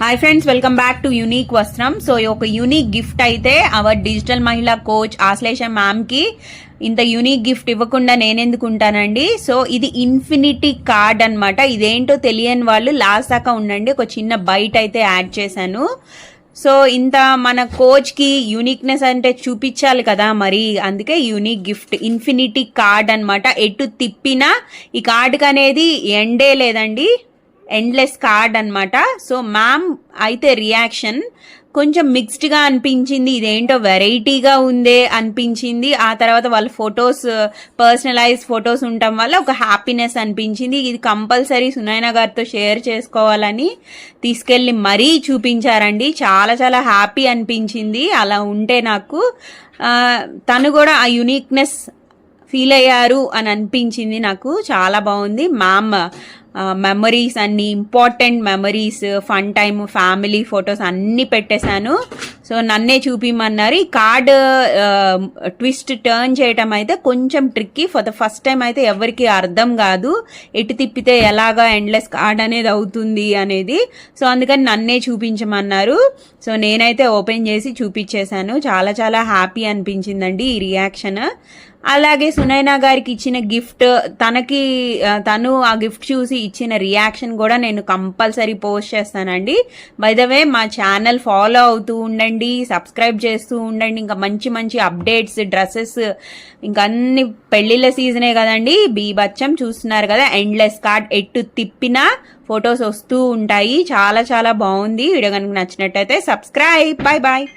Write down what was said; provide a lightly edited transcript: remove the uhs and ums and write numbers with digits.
Hi friends, welcome back to unique వస్త్రం. So ఒక unique gift అయితే అవర్ డిజిటల్ మహిళా కోచ్ ఆశ్లేష మ్యామ్ కి ఇంత యూనిక్ గిఫ్ట్ ఇవ్వకుండా నేనెందుకు ఉంటానండి. సో ఇది ఇన్ఫినిటీ కార్డ్ అన్నమాట. ఇదేంటో తెలియని వాళ్ళు లాస్ట్ దాకా ఉండండి, ఒక చిన్న బైట్ అయితే యాడ్ చేశాను. సో ఇంత మన కోచ్ కి యూనిక్నెస్ అంటే చూపించాలి కదా, మరి అందుకే యూనిక్ గిఫ్ట్ ఇన్ఫినిటీ కార్డ్ అన్నమాట. ఎటు తిప్పినా ఈ కార్డుకి అనేది ఎండే లేదండి, ఎండ్లెస్ కార్డ్ అన్నమాట. సో మ్యామ్ అయితే రియాక్షన్ కొంచెం మిక్స్డ్గా అనిపించింది, ఇదేంటో వెరైటీగా ఉందే అనిపించింది. ఆ తర్వాత వాళ్ళ ఫొటోస్ పర్సనలైజ్ ఫొటోస్ ఉండటం వల్ల ఒక హ్యాపీనెస్ అనిపించింది. ఇది కంపల్సరీ సునైనా గారితో షేర్ చేసుకోవాలని తీసుకెళ్ళి మరీ చూపించారండి. చాలా చాలా హ్యాపీ అనిపించింది అలా ఉంటే నాకు. తను కూడా ఆ యూనిక్నెస్ ఫీల్ అయ్యారు అని అనిపించింది నాకు. చాలా బాగుంది. మ్యామ్ మెమరీస్ అన్ని important memories, fun time, family photos అన్నీ పెట్టేశాను. సో నన్నే చూపిమన్నారు. ఈ కార్డ్ ట్విస్ట్ టర్న్ చేయటం అయితే కొంచెం tricky. For the first time అయితే ఎవరికి అర్థం కాదు ఎటు తిప్పితే ఎలాగా ఎండ్లెస్ కార్డ్ అనేది అవుతుంది అనేది. సో అందుకని నన్నే చూపించమన్నారు. సో నేనైతే ఓపెన్ చేసి చూపించేశాను. చాలా చాలా హ్యాపీ అనిపించిందండి ఈ రియాక్షన్. అలాగే సునైనా గారికి ఇచ్చిన గిఫ్ట్, తను ఆ గిఫ్ట్ చూసి ఇచ్చిన రియాక్షన్ కూడా నేను కంపల్సరీ పోస్ట్ చేస్తానండి. బై ద వే మా ఛానల్ ఫాలో అవుతూ ఉండండి, సబ్స్క్రైబ్ చేస్తూ ఉండండి. ఇంకా మంచి మంచి అప్డేట్స్, డ్రెస్సెస్, ఇంకా అన్ని పెళ్లిళ్ళ సీజనే కదండి, బీభత్సం చూస్తున్నారు కదా. ఎండ్లెస్ కార్డ్ ఎటు తిప్పినా ఫొటోస్ వస్తూ ఉంటాయి. చాలా చాలా బాగుంది. వీడియో కనుక నచ్చినట్టయితే సబ్స్క్రైబ్. Bye bye.